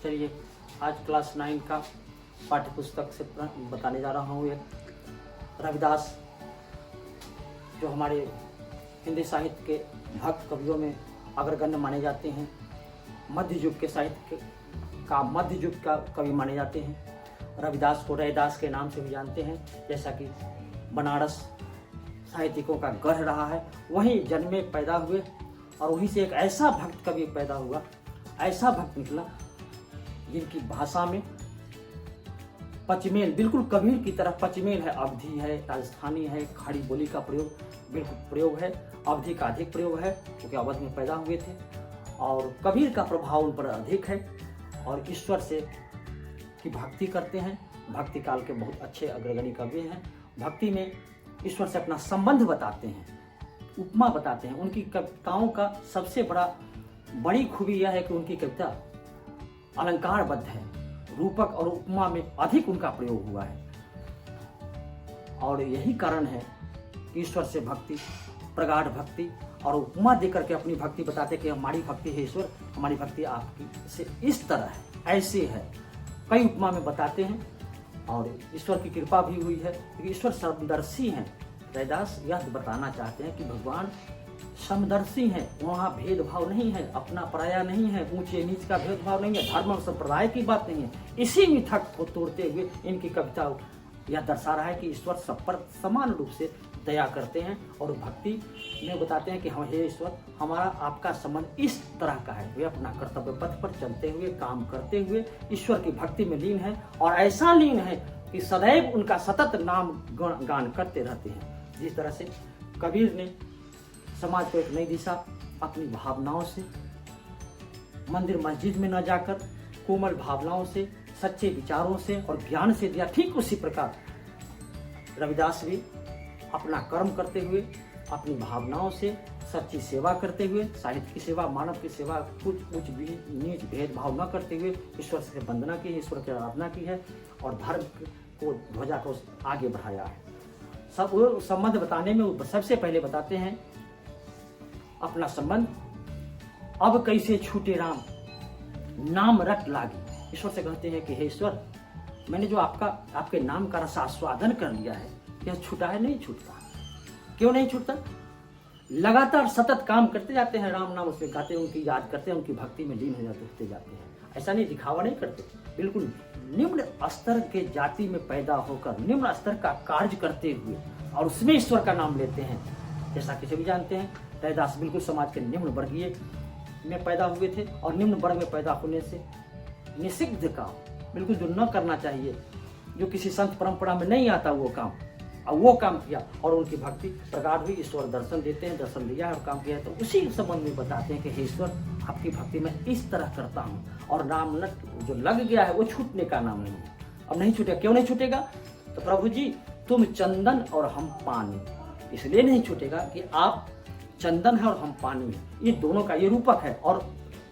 चलिए आज क्लास 9 का पाठ्य पुस्तक से बताने जा रहा हूँ। एक रविदास जो हमारे हिंदी साहित्य के भक्त कवियों में अग्रगण्य माने जाते हैं, मध्य युग के साहित्य का मध्य युग का कवि माने जाते हैं। रविदास को रैदास के नाम से भी जानते हैं, जैसा कि बनारस साहित्यिकों का गढ़ रहा है। वहीं जन्मे पैदा हुए और वहीं से एक ऐसा भक्त कवि पैदा हुआ, ऐसा भक्त निकला जिनकी भाषा में पचमेल, बिल्कुल कबीर की तरह पचमेल है। अवधी है, राजस्थानी है, खड़ी बोली का प्रयोग बिल्कुल प्रयोग है। अवधी का अधिक प्रयोग है क्योंकि अवध में पैदा हुए थे, और कबीर का प्रभाव उन पर अधिक है और ईश्वर से की भक्ति करते हैं। भक्ति काल के बहुत अच्छे अग्रगण्य कवि हैं। भक्ति में ईश्वर से अपना संबंध बताते हैं, उपमा बताते हैं। उनकी कविताओं का सबसे बड़ी खूबी यह है कि उनकी कविता अलंकारबद्ध है, रूपक और उपमा में अधिक उनका प्रयोग हुआ है। और यही कारण है कि ईश्वर से भक्ति, प्रगाढ़ भक्ति और उपमा देकर के अपनी भक्ति बताते कि हमारी भक्ति है ईश्वर, हमारी भक्ति आपकी से इस तरह है, ऐसे है। कई उपमा में बताते हैं और ईश्वर की कृपा भी हुई है क्योंकि ईश्वर समदर्शी हैं। रैदास यह बताना चाहते हैं कि भगवान समदर्शी हैं, वहाँ भेदभाव नहीं है, अपना पराया नहीं है, ऊंचे नीच का भेदभाव नहीं है, धर्म और संप्रदाय की बात नहीं है। इसी मिथक को तोड़ते हुए इनकी कविता यह दर्शा रहा है कि ईश्वर सब पर समान रूप से दया करते हैं। और भक्ति में बताते हैं कि हम हे ईश्वर, हमारा आपका संबंध इस तरह का है। वे अपना कर्तव्य पथ पर चलते हुए, काम करते हुए ईश्वर की भक्ति में लीन है और ऐसा लीन है कि सदैव उनका सतत नाम गान करते रहते हैं। जिस तरह से कबीर ने समाज को एक नई दिशा अपनी भावनाओं से, मंदिर मस्जिद में न जाकर कोमल भावनाओं से, सच्चे विचारों से और ज्ञान से दिया, ठीक उसी प्रकार रविदास भी अपना कर्म करते हुए, अपनी भावनाओं से, सच्ची सेवा करते हुए, साहित्य की सेवा, मानव की सेवा, कुछ उच्च नीच भेदभाव न करते हुए ईश्वर से वंदना की है, ईश्वर की आराधना की है और धर्म को, ध्वजा को आगे बढ़ाया है। सब वो संबंध बताने में सबसे पहले बताते हैं अपना संबंध। अब कैसे छूटे राम, नाम रट लागी। ईश्वर से कहते हैं कि हे ईश्वर, मैंने जो आपके नाम का रसास्वादन कर लिया है, यह छूटा है? नहीं छूटता। क्यों नहीं छूटता? लगातार सतत काम करते जाते हैं, राम नाम उसमें गाते हैं, उनकी याद करते हैं, उनकी भक्ति में लीन होते जाते हैं। ऐसा नहीं, दिखावा नहीं करते, बिल्कुल निम्न स्तर के जाति में पैदा होकर निम्न स्तर का कार्य करते हुए और उसमें ईश्वर का नाम लेते हैं। जैसा कि सभी जानते हैं, रैदास बिल्कुल समाज के निम्न वर्गीय में पैदा हुए थे और निम्न वर्ग में पैदा होने से निषिद्ध काम, बिल्कुल जो न करना चाहिए, जो किसी संत परंपरा में नहीं आता वो काम, और वो काम किया और उनकी भक्ति प्रगाढ़ हुई। ईश्वर दर्शन देते हैं, दर्शन दिया और काम किया है। तो उसी संबंध में बताते हैं कि हे ईश्वर, आपकी भक्ति मैं इस तरह करता हूँ और नाम जो लग गया है वो छूटने का नाम नहीं है। अब नहीं छूटेगा। क्यों नहीं छूटेगा? तो प्रभु जी, तुम चंदन और हम पानी, इसलिए नहीं छूटेगा कि आप चंदन है और हम पानी है। ये दोनों का ये रूपक है और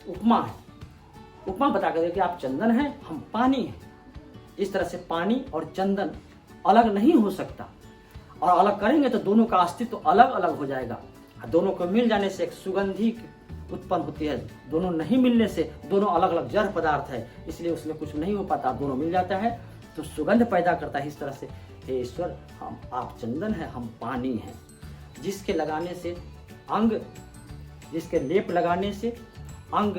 उपमा है। उपमा बता कर कि आप चंदन हैं, हम पानी हैं। इस तरह से पानी और चंदन अलग नहीं हो सकता, और अलग करेंगे तो दोनों का अस्तित्व अलग अलग हो जाएगा। दोनों को मिल जाने से एक सुगंधी उत्पन्न होती है, दोनों नहीं मिलने से दोनों अलग अलग जड़ पदार्थ है, इसलिए उसमें कुछ नहीं हो पाता। दोनों मिल जाता है तो सुगंध पैदा करता है। इस तरह से हे ईश्वर, आप चंदन है, हम पानी हैं। जिसके लगाने से अंग, जिसके लेप लगाने से अंग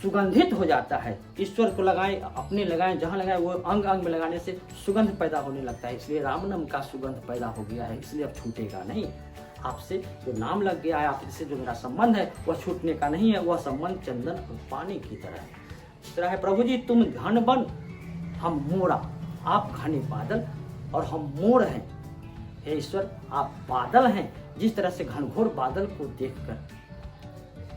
सुगंधित हो जाता है। ईश्वर को लगाएं, अपने लगाएं, जहाँ लगाएं वो अंग अंग में लगाने से सुगंध पैदा होने लगता है। इसलिए राम नाम का सुगंध पैदा हो गया है, इसलिए अब छूटेगा नहीं। आपसे जो नाम लग गया है, आपसे जो मेरा संबंध है वह छूटने का नहीं है। वह संबंध चंदन और पानी की तरह है। इस तरह है, प्रभु जी तुम घन बन, हम मोरा, आप घने बादल और हम मोर हैं। हे ईश्वर, आप बादल हैं। जिस तरह से घनघोर बादल को देखकर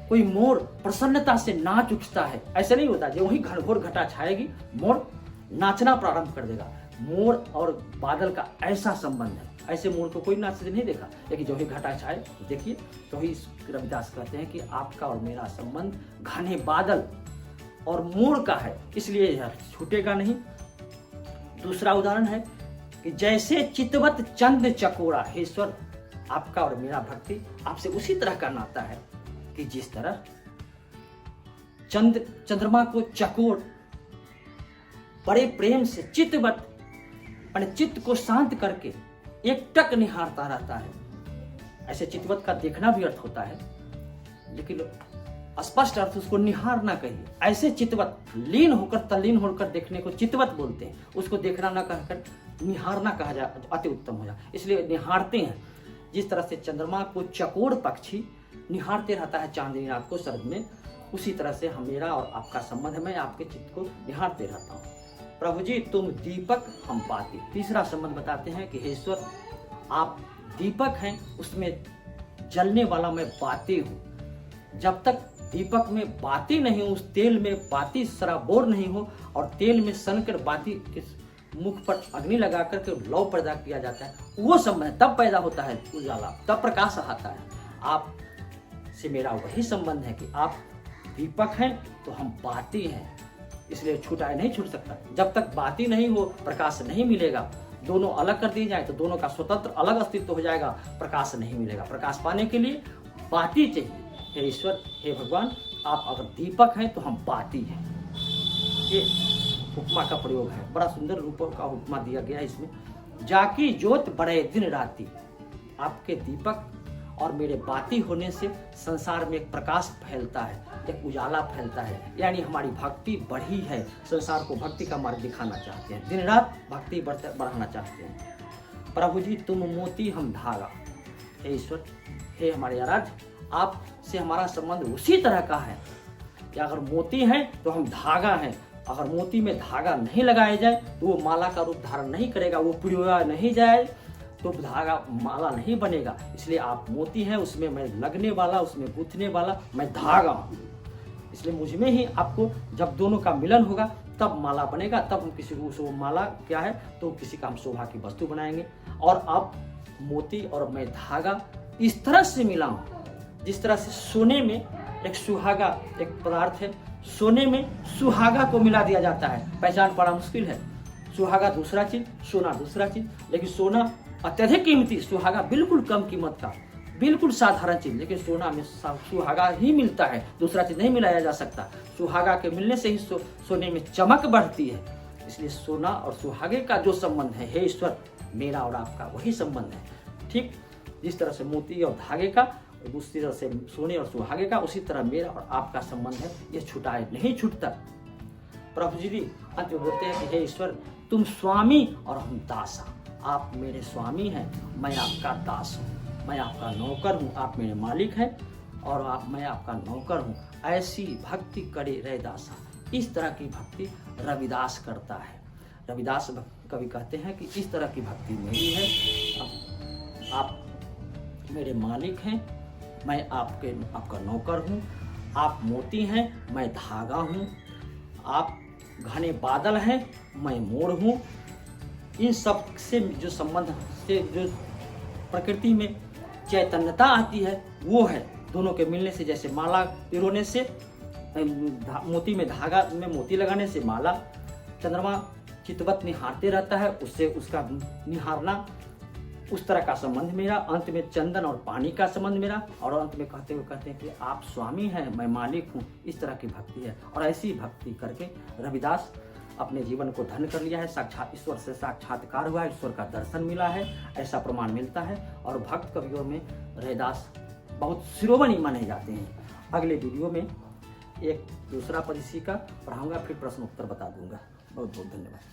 कोई मोर प्रसन्नता से नाच उठता है, ऐसा नहीं होता। जो वही घनघोर घटा छाएगी, मोर नाचना प्रारंभ कर देगा। मोर और बादल का ऐसा संबंध है। ऐसे मोर को कोई नाचते नहीं देखा, लेकिन जो ही घटा छाए देखिए, तो ही रविदास कहते हैं कि आपका और मेरा संबंध घने बादल और मोर का है, इसलिए यह छूटेगा नहीं। दूसरा उदाहरण है कि जैसे चितवत चंद चकोरा, हे ईश्वर, आपका और मेरा भक्ति आपसे उसी तरह का नाता है कि जिस तरह चंद्रमा को चकोर बड़े प्रेम से चित्तवत अपने चित्त को शांत करके एकटक निहारता रहता है। ऐसे चित्तवत का देखना भी अर्थ होता है, लेकिन स्पष्ट अर्थ उसको निहारना कहिए। ऐसे चित्तवत लीन होकर तल्लीन होकर देखने को चित्तवत बोलते हैं। उसको देखना न कहकर निहारना कहा जाए अति उत्तम हो जाए, इसलिए निहारते हैं। जिस तरह से चंद्रमा को चकोर पक्षी निहारते रहता है चांदनी रात को शरद में, उसी तरह से मेरा और आपका संबंध है। मैं आपके चित्त को निहारते रहता हूँ। प्रभु जी तुम दीपक हम बाती। तीसरा संबंध बताते हैं कि हे ईश्वर आप दीपक हैं, उसमें जलने वाला मैं बाती हूँ। जब तक दीपक में बाती नहीं हो, उस तेल में बाती सराबोर नहीं हो और तेल में सनकर बाती के मुख पर अग्नि लगा करके लौ पैदा किया जाता है, वो संबंध तब पैदा होता है उजाला, तब प्रकाश आता है। आप से मेरा वही संबंध है कि आप दीपक हैं तो हम बाती हैं, इसलिए छूटा नहीं छूट सकता। जब तक बाती नहीं हो प्रकाश नहीं मिलेगा। दोनों अलग कर दिए जाए तो दोनों का स्वतंत्र अलग अस्तित्व हो जाएगा, प्रकाश नहीं मिलेगा। प्रकाश पाने के लिए बाती चाहिए। हे ईश्वर हे भगवान आप अगर दीपक हैं तो हम बाती हैं। ये उपमा का प्रयोग है, बड़ा सुंदर रूपों का उपमा दिया गया है इसमें। जाकी ज्योत बड़े दिन राती। आपके दीपक और मेरे बाती होने से संसार में एक प्रकाश फैलता है, एक उजाला फैलता है। यानी हमारी भक्ति बढ़ी है, संसार को भक्ति का मार्ग दिखाना चाहते हैं, दिन रात भक्ति बढ़ाना चाहते हैं। प्रभु जी तुम मोती हम धागा। हे ईश्वर हे हमारे आराध्य आपसे हमारा संबंध उसी तरह का है कि अगर मोती है तो हम धागा हैं। अगर मोती में धागा नहीं लगाया जाए तो वो माला का रूप धारण नहीं करेगा, वो पिरोया नहीं जाए तो धागा माला नहीं बनेगा। इसलिए आप मोती हैं, उसमें मैं लगने वाला, उसमें गूंथने वाला मैं धागा हूँ। इसलिए मुझ में ही आपको जब दोनों का मिलन होगा तब माला बनेगा, तब हम किसी को माला क्या है तो किसी का हम शोभा की वस्तु बनाएंगे। और आप मोती और मैं धागा इस तरह से मिला हूँ जिस तरह से सोने में एक सुहागा एक पदार्थ है, सोने में सुहागा को मिला दिया जाता है, पहचान बड़ा मुश्किल है। सुहागा दूसरा चीज, सोना दूसरा चीज, लेकिन सोना अत्यधिक कीमती, सुहागा बिल्कुल कम कीमत का, बिल्कुल साधारण चीज। लेकिन सोना में सुहागा ही मिलता है, दूसरा चीज नहीं मिलाया जा सकता। सुहागा के मिलने से ही सोने में चमक बढ़ती है। इसलिए सोना और सुहागे का जो संबंध है, हे ईश्वर मेरा और आपका वही संबंध है। ठीक जिस तरह से मोती और धागे का, उसी तरह से सोने और सुहागे का, उसी तरह मेरा और आपका संबंध है। ये छुटाए नहीं छूटता। प्रभु जी अंत में बोलते हैं कि हे ईश्वर तुम स्वामी और हम दासा। आप मेरे स्वामी हैं, मैं आपका दास हूँ, मैं आपका नौकर हूँ। आप मेरे मालिक हैं और मैं आपका नौकर हूँ। ऐसी भक्ति करे रे दासा। इस तरह की भक्ति रविदास करता है। रविदास कवि कहते हैं कि इस तरह की भक्ति मेरी है। आप मेरे मालिक हैं, मैं आपका नौकर हूँ। आप मोती हैं, मैं धागा हूँ। आप घने बादल हैं, मैं मोर हूँ। इन सब से जो संबंध से जो प्रकृति में चैतन्यता आती है वो है दोनों के मिलने से। जैसे माला पिरोने से, मोती में धागा में मोती लगाने से माला, चंद्रमा चितवत निहारते रहता है, उससे उसका निहारना, उस तरह का संबंध मेरा। अंत में चंदन और पानी का संबंध मेरा, और अंत में कहते हुए कहते हैं कि आप स्वामी हैं, मैं मालिक हूँ। इस तरह की भक्ति है। और ऐसी भक्ति करके रविदास अपने जीवन को धन्य कर लिया है। साक्षात ईश्वर से साक्षात्कार हुआ है, ईश्वर का दर्शन मिला है, ऐसा प्रमाण मिलता है। और भक्त कवियों में रविदास बहुत शिरोमणि माने जाते हैं। अगले वीडियो में एक दूसरा पद इसी का पढ़ाऊंगा, फिर प्रश्न उत्तर बता दूंगा। बहुत बहुत धन्यवाद।